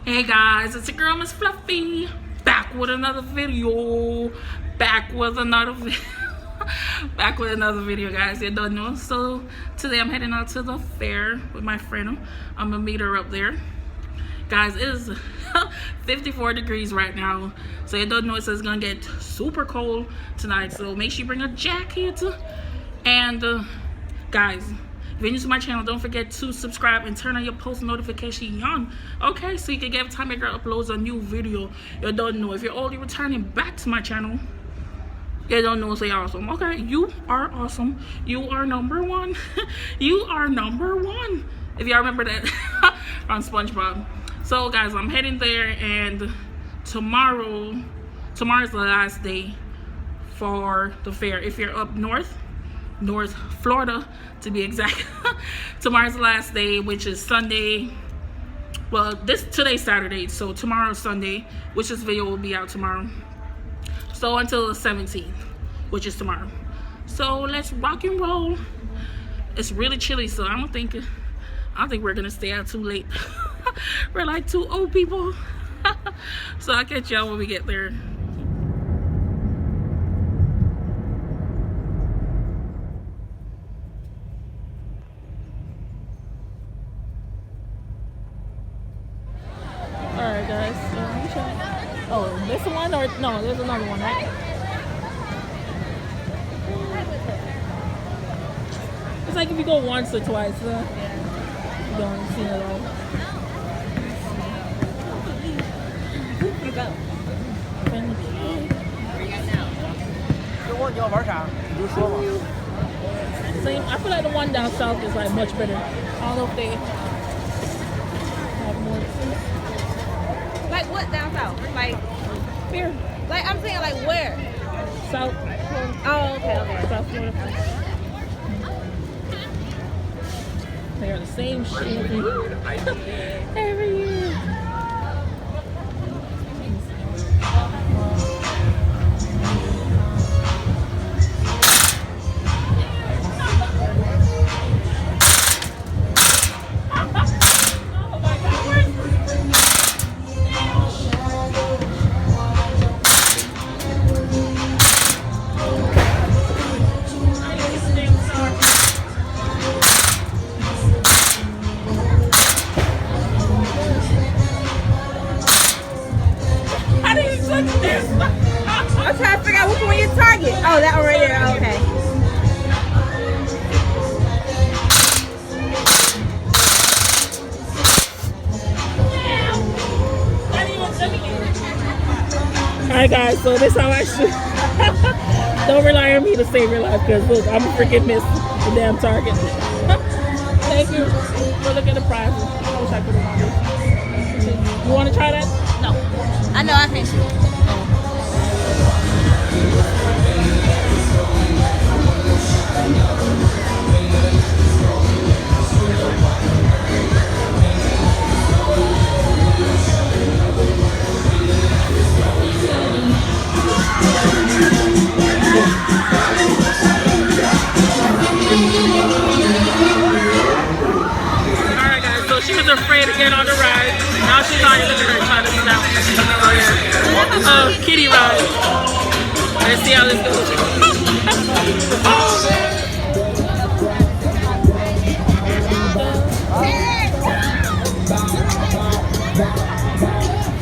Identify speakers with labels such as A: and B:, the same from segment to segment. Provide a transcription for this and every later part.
A: Hey guys, it's your girl Miss Fluffy, back with another video. Back with another video, guys. You don't know. So today I'm heading out to the fair with my friend. I'm gonna meet her up there. Guys, it is 54 degrees right now. So you don't know, it's gonna get super cold tonight. So make sure you bring a jacket. And guys, if you're new to my channel, don't forget to subscribe and turn on your post notification on. Okay, so you can get every time my girl uploads a new video. You don't know. If you're only returning back to my channel, you don't know, say awesome. Okay, you are awesome. You are number one. You are number one. If y'all remember that on SpongeBob. So guys, I'm heading there, and tomorrow's the last day for the fair. If you're up north Florida to be exact, tomorrow's the last day, which is Sunday. Well, today's Saturday, so tomorrow's Sunday, which this video will be out tomorrow. So until the 17th, which is tomorrow. So let's rock and roll. It's really chilly, so I don't think we're gonna stay out too late. We're like two old people. So I'll catch y'all when we get there. Alright guys, so oh, this one or no, there's another one, right? It's like if you go once or twice, you don't see it all.
B: You go. Where you at now?
A: Same, I feel like the one down south is like much better. I don't know if they have more.
B: Like what down south? Like
A: Here.
B: Like I'm saying, like where?
A: South Florida.
B: Oh, okay.
A: South Florida. They are the same shit every year.
B: I'm trying to figure out which one you target. Oh, that one right there. Oh, okay.
A: Alright guys, so this is how I shoot. Don't rely on me to save your life, because look, I'm a freaking miss the damn target. Thank you for looking at the prizes. I wish I could have won this. You want to try that?
B: No. I know I can't shoot.
A: Alright guys, so she was afraid to get on the ride. Now she's on it. Look at her trying to sit down. Kitty ride. Let's see how this goes.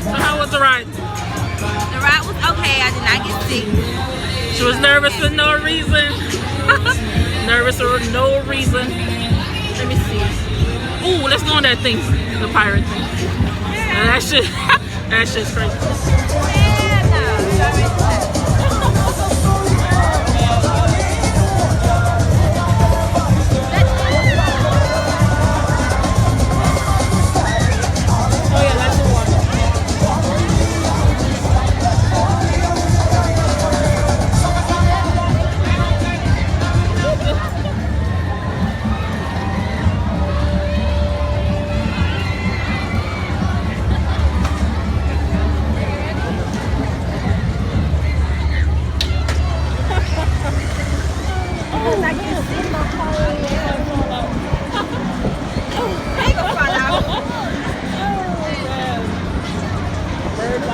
A: So how was the ride?
B: The ride was okay. I did not get sick.
A: She was nervous for no reason. Nervous for no reason. Let me see. Ooh, let's go on that thing. The pirate thing. And that shit's crazy. Oh yeah, that's the one.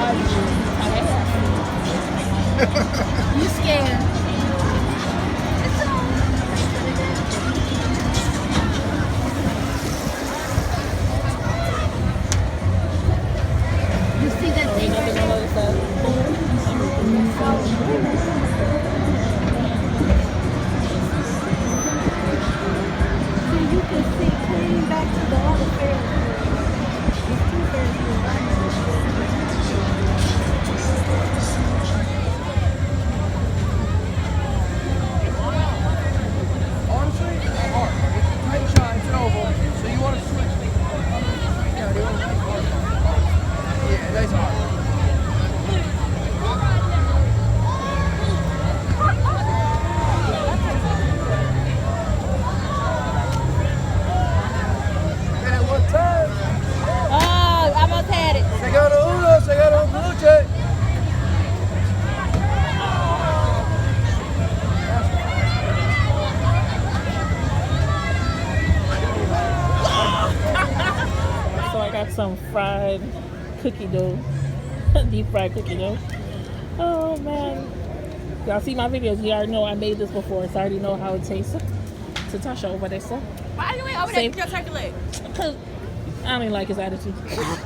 B: You scared? You see that thing right there? So you can see clean back to the other Ferris wheel. There's two Ferris wheels right now.
C: Honestly, it's hard. It's a tight shot, it's an oval, so you want to switch. Yeah, they want to switch hard. Yeah, that's hard. Man, what time?
B: Oh, I almost had it.
C: Segundo uno, segundo luce.
A: So I got some fried cookie dough, deep fried cookie dough. Oh man, y'all see my videos? You already know I made this before, so I already know how it tastes. Tasha over there, so
B: Why you ain't over there? Get your turkey leg.
A: because I don't even like his attitude.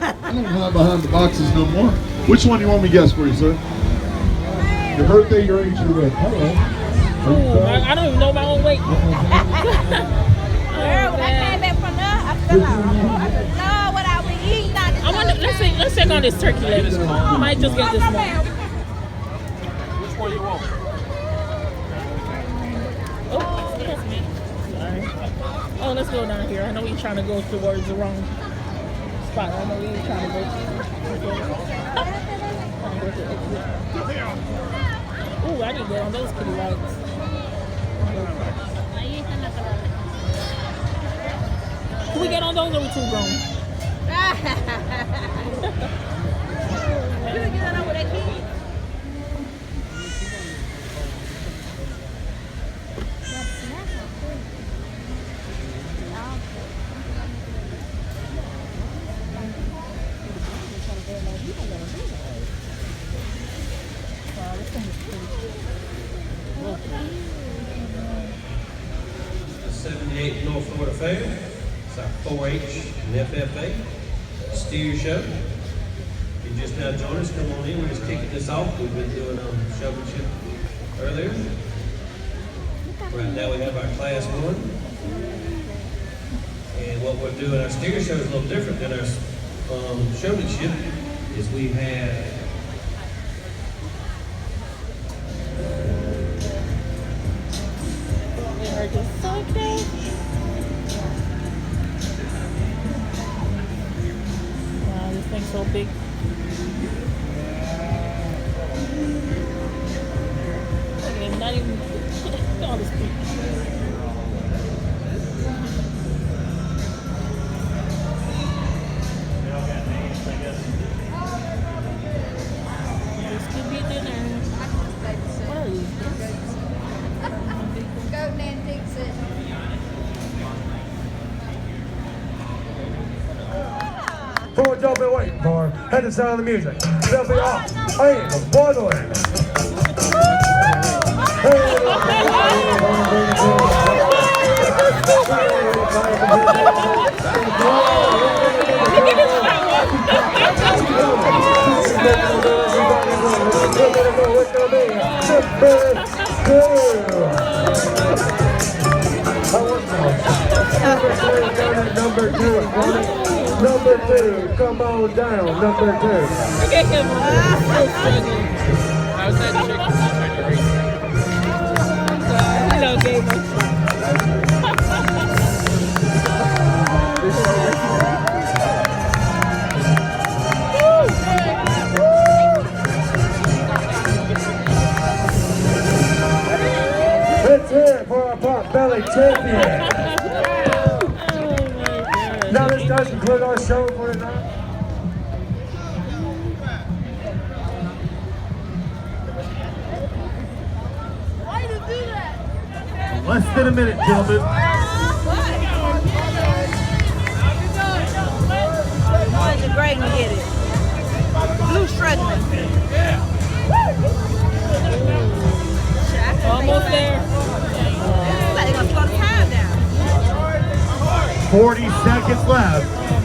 D: I don't hide behind the boxes no more. Which one do you want me to guess for you, sir? Your birthday, your age, your weight. Hello.
A: Ooh, I don't even know my own weight.
B: Girl, when I came back from there, I feel like, Lord, what I was eating.
A: I wonder. Let's check on this turkey leg. I might just get this one.
C: Which one you want?
A: Oh, excuse me. Sorry. Oh, let's go down here. I know you're trying to go towards the wrong spot. I know you're trying to go. Ooh, I need to get on those kitty lights. Can we get on those or we too grown?
B: You can get on with that kid.
E: The 78 North Florida Fair. It's our 4-H and FFA steer show. If you just now joined us, come on in. We're just kicking this off. We've been doing showmanship earlier. Right now we have our class 1. And what we're doing, our steer show is a little different than our showmanship. Is we have
A: Wow, this thing's so big. Look at him, not even all this people. This could be dinner. What are these?
B: Go and fix it.
F: For what y'all been waiting for, head to sound of the music. They'll be off and boiling. Number two, come on down, number 2.
A: Look at him. Still struggling.
C: How's that chicken trying to race?
A: You know, gave us.
F: Let's hear it for our pot belly champion. Now this does conclude our show for tonight.
B: Why you do that?
F: Less than a minute, gentlemen.
B: Boys are great and get it. Blue struggling.
F: 40 seconds left.